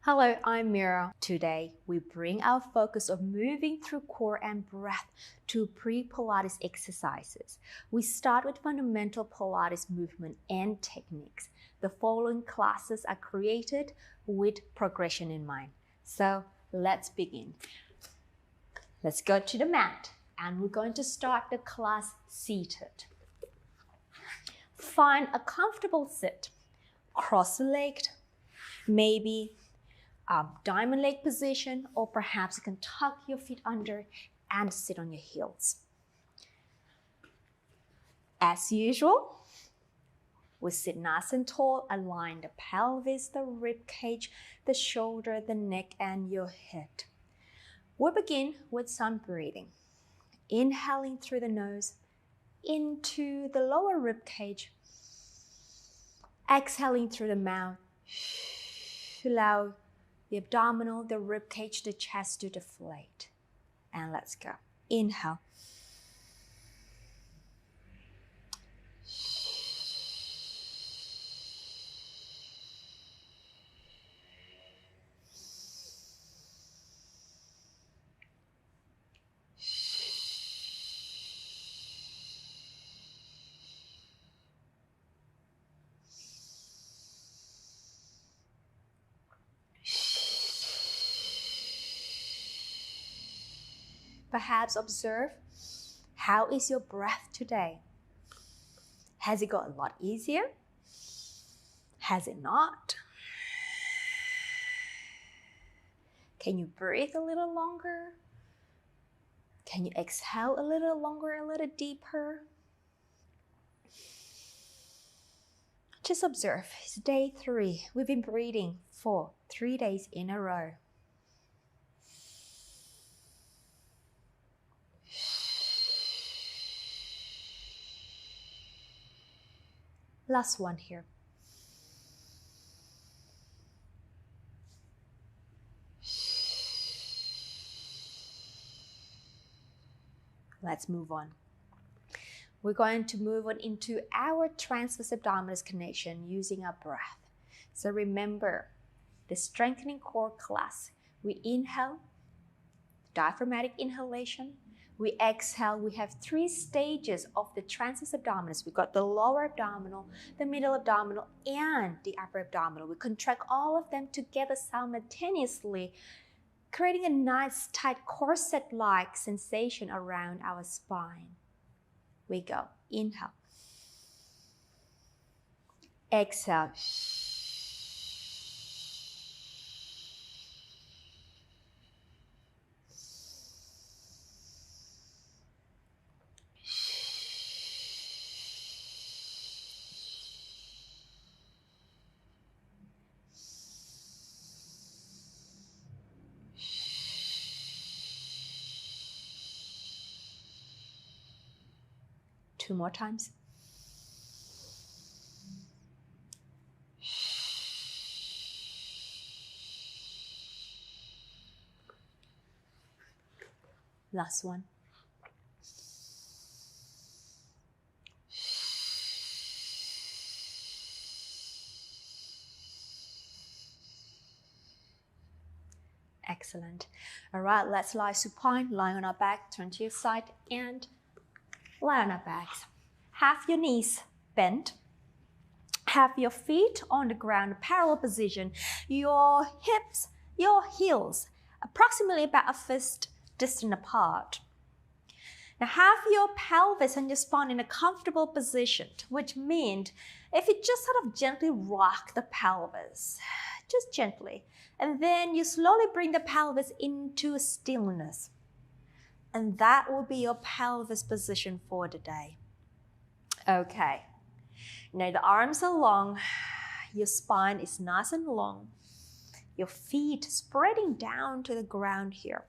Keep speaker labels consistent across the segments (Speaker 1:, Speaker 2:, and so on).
Speaker 1: Hello, I'm Mira. Today, we bring our focus of moving through core and breath to pre-Pilates exercises. We start with fundamental Pilates movement and techniques. The following classes are created with progression in mind. So let's begin. Let's go to the mat and we're going to start the class seated. Find a comfortable sit, cross-legged, maybe diamond leg position, or perhaps you can tuck your feet under and sit on your heels. As usual, we sit nice and tall, align the pelvis, the rib cage, the shoulder, the neck, and your head. We'll begin with some breathing. Inhaling through the nose into the lower rib cage. Exhaling through the mouth. Allow the abdominal, the rib cage, the chest to deflate. And let's go. Inhale. Perhaps observe, how is your breath today? Has it got a lot easier? Has it not? Can you breathe a little longer? Can you exhale a little longer, a little deeper? Just observe. It's day 3. We've been breathing for 3 days in a row. Last one here. Let's move on. We're going to move on into our transverse abdominis connection using our breath. So remember, the strengthening core class. We inhale, diaphragmatic inhalation. We exhale. We have 3 stages of the transverse abdominis. We've got the lower abdominal, the middle abdominal, and the upper abdominal. We contract all of them together simultaneously, creating a nice tight corset-like sensation around our spine. We go. Inhale. Exhale. Two more times. Last one. Excellent. All right, let's lie supine, lying on our back, turn to your side, and lie on our backs. Have your knees bent. Have your feet on the ground, parallel position. Your hips, your heels, approximately about a fist distance apart. Now have your pelvis and your spine in a comfortable position, which means if you just sort of gently rock the pelvis, just gently, and then you slowly bring the pelvis into stillness. And that will be your pelvis position for the day. Okay. Now the arms are long, your spine is nice and long, your feet spreading down to the ground here.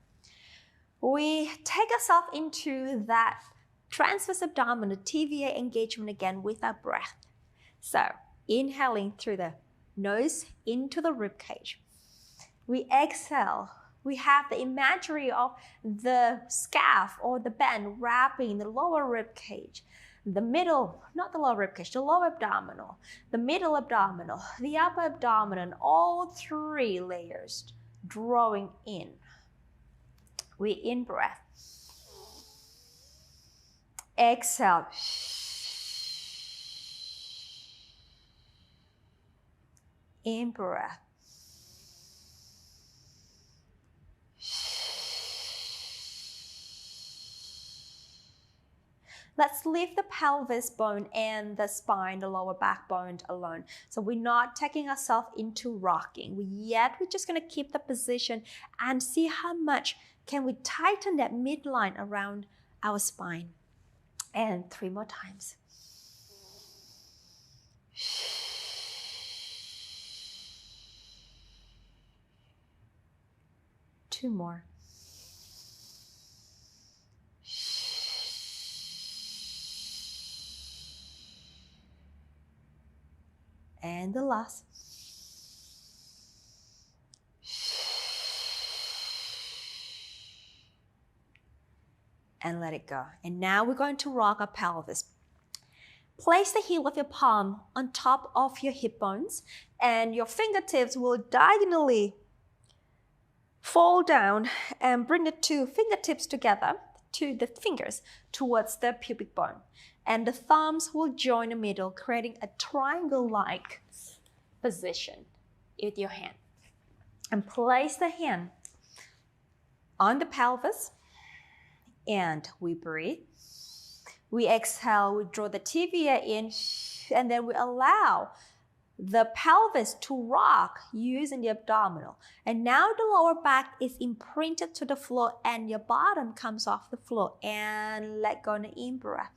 Speaker 1: We take ourselves into that transverse abdominal TVA engagement again with our breath. So inhaling through the nose into the rib cage. We exhale. We have the imagery of the scarf or the band wrapping the lower rib cage. the middle, not the lower ribcage, the lower abdominal, the middle abdominal, the upper abdominal, and all 3 layers drawing in. We in breath. Exhale. In breath. Let's leave the pelvis bone and the spine, the lower backbone alone. So we're not taking ourselves into rocking. We're just going to keep the position and see how much can we tighten that midline around our spine. And 3 more times. 2 more. And the last. And let it go. And now we're going to rock our pelvis. Place the heel of your palm on top of your hip bones, and your fingertips will diagonally fall down and bring the 2 fingertips together to the fingers towards the pubic bone. And the thumbs will join the middle, creating a triangle-like position with your hand. And place the hand on the pelvis, and we breathe. We exhale, we draw the tibia in, and then we allow the pelvis to rock using the abdominal. And now the lower back is imprinted to the floor and your bottom comes off the floor. And let go on the in-breath.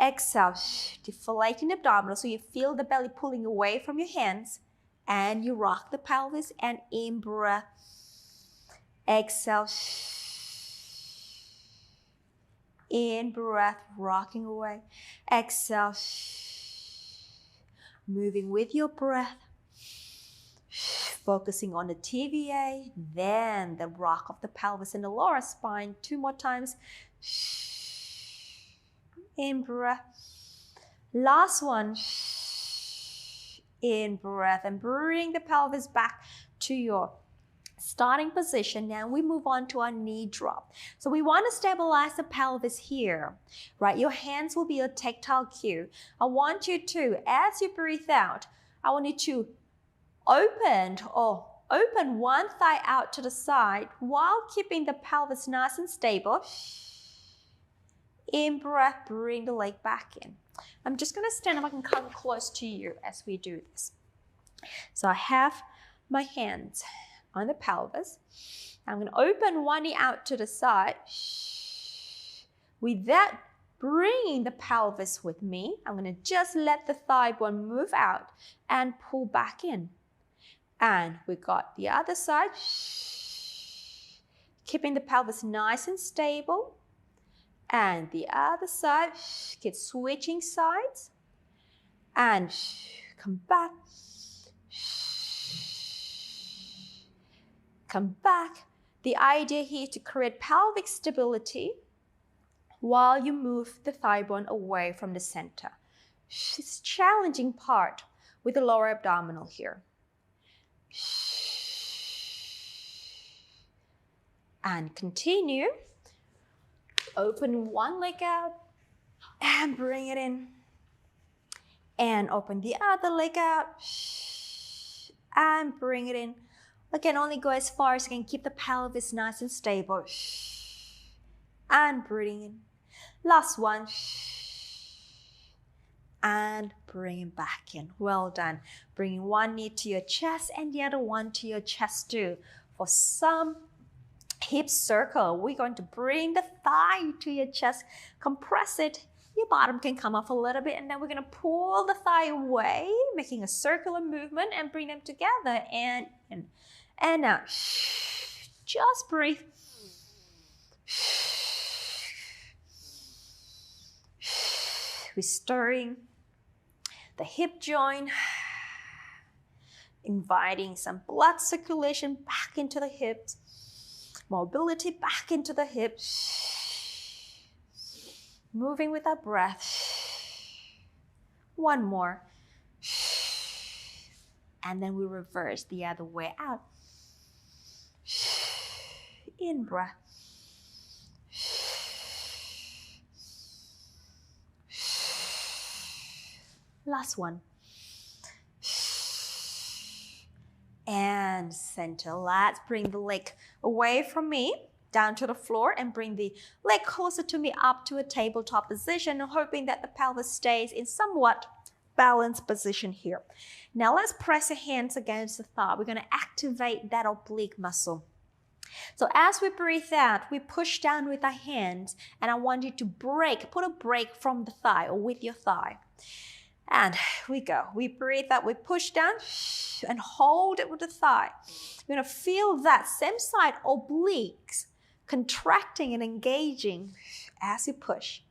Speaker 1: Exhale, deflating the abdominal so you feel the belly pulling away from your hands. And you rock the pelvis and in-breath. Exhale. In-breath, rocking away. Exhale. Moving with your breath, focusing on the TVA, then the rock of the pelvis and the lower spine. 2 more times. In breath. Last one. In breath, and bring the pelvis back to your starting position. Now we move on to our knee drop. So we want to stabilize the pelvis here, right? Your hands will be a tactile cue. I want you to, as you breathe out, I want you to open one thigh out to the side while keeping the pelvis nice and stable. In breath, bring the leg back in. I'm just going to stand up. I can come close to you as we do this. So I have my hands on the pelvis. I'm going to open one knee out to the side. With that, bringing the pelvis with me, I'm going to just let the thigh bone move out and pull back in. And we got the other side. Keeping the pelvis nice and stable. And the other side, keep switching sides. And come back. Come back. The idea here is to create pelvic stability while you move the thigh bone away from the center. It's a challenging part with the lower abdominal here. And continue. Open one leg out and bring it in. And open the other leg out and bring it in. Again, only go as far as you can. Keep the pelvis nice and stable. And breathing in. Last one. And bringing back in. Well done. Bringing one knee to your chest and the other one to your chest too. For some hip circle, we're going to bring the thigh to your chest. Compress it. Your bottom can come off a little bit, and then we're going to pull the thigh away, making a circular movement and bring them together. And now, just breathe. Restoring the hip joint, inviting some blood circulation back into the hips, mobility back into the hips, moving with our breath. One more. And then we reverse the other way out. In breath. Last one. And center. Let's bring the leg away from me, down to the floor, and bring the leg closer to me up to a tabletop position, hoping that the pelvis stays in somewhat balanced position here. Now let's press the hands against the thigh. We're going to activate that oblique muscle. So as we breathe out, we push down with our hands, and I want you to put a break from the thigh or with your thigh. And we go. We breathe out, we push down and hold it with the thigh. You're going to feel that same side obliques contracting and engaging as you push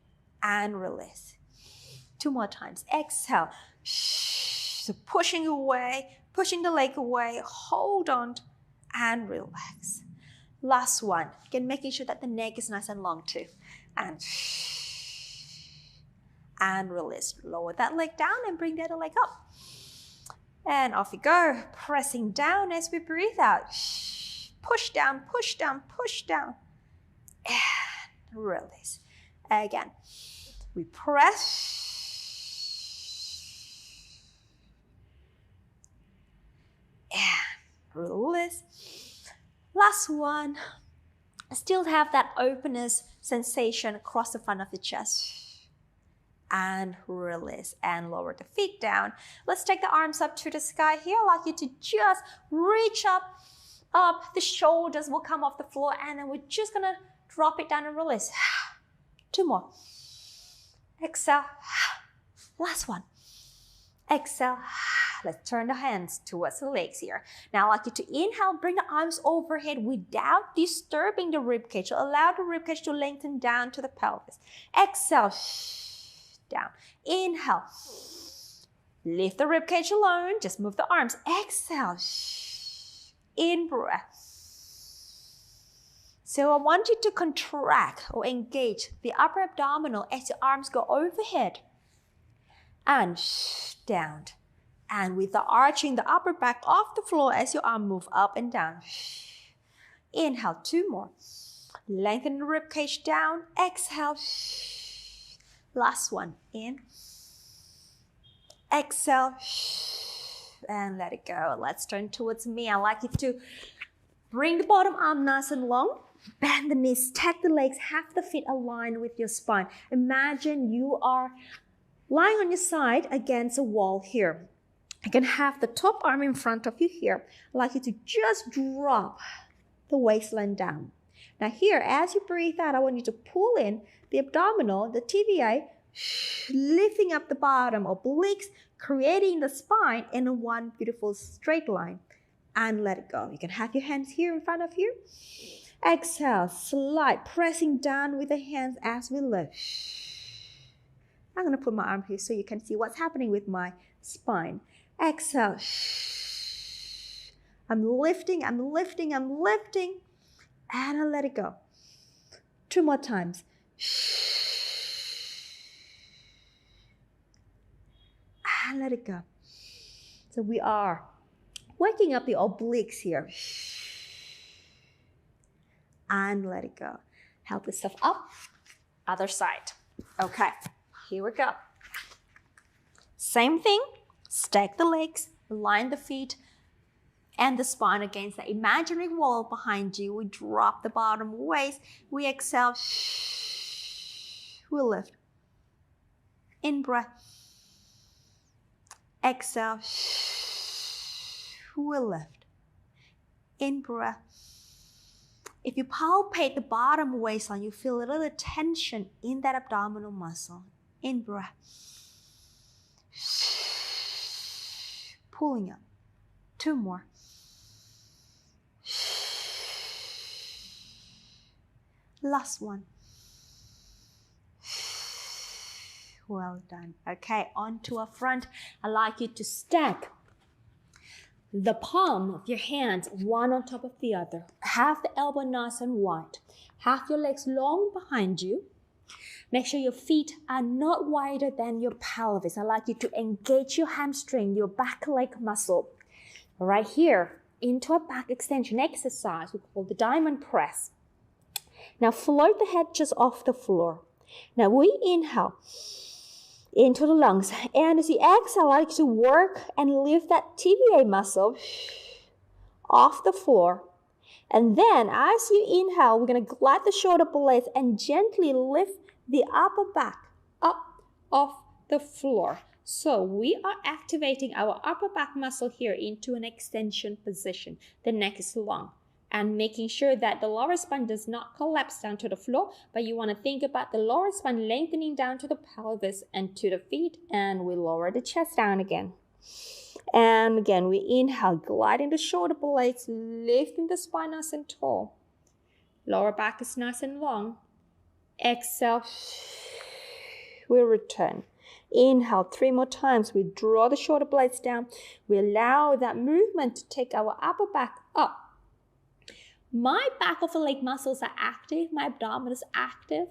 Speaker 1: and release. 2 more times. Exhale. So pushing away, pushing the leg away, hold on and relax. Last one. Again, making sure that the neck is nice and long too. And release. Lower that leg down and bring the other leg up. And off you go. Pressing down as we breathe out. Push down, push down, push down. And release. Again. We press. And release. Last one. Still have that openness sensation across the front of the chest. And release and lower the feet down. Let's take the arms up to the sky here. I'd like you to just reach up. The shoulders will come off the floor, and then we're just gonna drop it down and release. 2 more. Exhale. Last one. Exhale. Let's turn the hands towards the legs here. Now I'd like you to inhale, bring the arms overhead without disturbing the ribcage. So allow the ribcage to lengthen down to the pelvis. Exhale. Down. Inhale. Lift the ribcage alone. Just move the arms. Exhale. In breath. So I want you to contract or engage the upper abdominal as your arms go overhead and down. And with the arching the upper back off the floor as your arm move up and down. Inhale. 2 more. Lengthen the ribcage down. Exhale. Last one. In. Exhale. And let it go. Let's turn towards me. I'd like you to bring the bottom arm nice and long. Bend the knees. Stack the legs. Have the feet aligned with your spine. Imagine you are lying on your side against a wall here. You can have the top arm in front of you here. I'd like you to just drop the waistline down. Now here, as you breathe out, I want you to pull in the abdominal, the TVA, lifting up the bottom obliques, creating the spine in one beautiful straight line. And let it go. You can have your hands here in front of you. Exhale, slide, pressing down with the hands as we lift. I'm going to put my arm here so you can see what's happening with my spine. Exhale. I'm lifting, I'm lifting, I'm lifting. And I let it go. 2 more times. And let it go. So we are working up the obliques here. And let it go. Help yourself up. Other side. Okay, here we go. Same thing. Stack the legs, align the feet and the spine against the imaginary wall behind you. We drop the bottom waist. We exhale. We lift. In breath. Exhale. We lift. In breath. If you palpate the bottom waistline, you feel a little tension in that abdominal muscle. In breath. Pulling up. 2 more. Last one. Well done. Okay, onto our front. I'd like you to stack the palm of your hands one on top of the other. Have the elbow nice and wide. Have your legs long behind you. Make sure your feet are not wider than your pelvis. I'd like you to engage your hamstring, your back leg muscle. Right here, into a back extension exercise we call the diamond press. Now float the head just off the floor. Now we inhale into the lungs, and as you exhale, I like to work and lift that tibia muscle off the floor. And then as you inhale, we're going to glide the shoulder blades and gently lift the upper back up off the floor. So we are activating our upper back muscle here into an extension position. The neck is long, and making sure that the lower spine does not collapse down to the floor, but you want to think about the lower spine lengthening down to the pelvis and to the feet, and we lower the chest down again. And again, we inhale, gliding the shoulder blades, lifting the spine nice and tall. Lower back is nice and long. Exhale, we return. Inhale 3 more times. We draw the shoulder blades down. We allow that movement to take our upper back up. My back of the leg muscles are active. My abdomen is active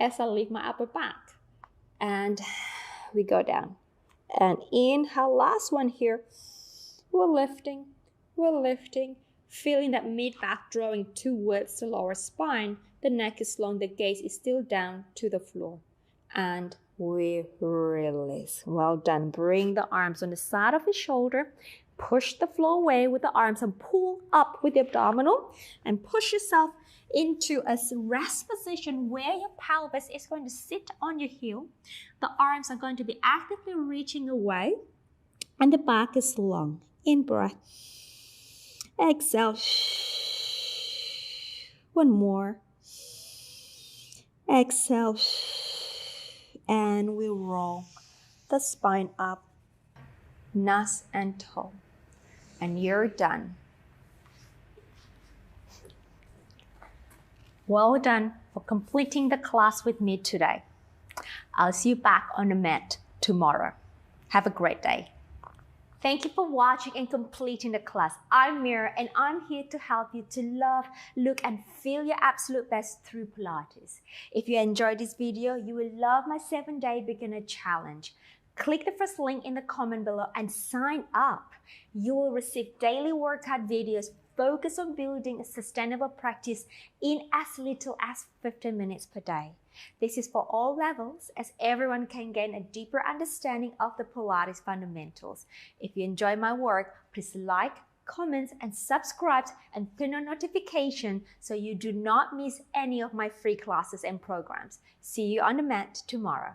Speaker 1: as I lift my upper back. And we go down. And inhale, last one here. We're lifting, feeling that mid-back drawing towards the lower spine. The neck is long, the gaze is still down to the floor. And we release. Well done. Bring the arms on the side of the shoulder. Push the floor away with the arms and pull up with the abdominal. And push yourself into a rest position where your pelvis is going to sit on your heel. The arms are going to be actively reaching away. And the back is long. In breath. Exhale. One more. Exhale. And we roll the spine up, nice and tall. And you're done. Well done for completing the class with me today. I'll see you back on the mat tomorrow. Have a great day. Thank you for watching and completing the class. I'm Mira, and I'm here to help you to love, look, and feel your absolute best through Pilates. If you enjoyed this video, you will love my 7-day beginner challenge. Click the first link in the comment below and sign up. You will receive daily workout videos focused on building a sustainable practice in as little as 15 minutes per day. This is for all levels, as everyone can gain a deeper understanding of the Pilates fundamentals. If you enjoy my work, please like, comment, and subscribe, and turn on notification so you do not miss any of my free classes and programs. See you on the mat tomorrow.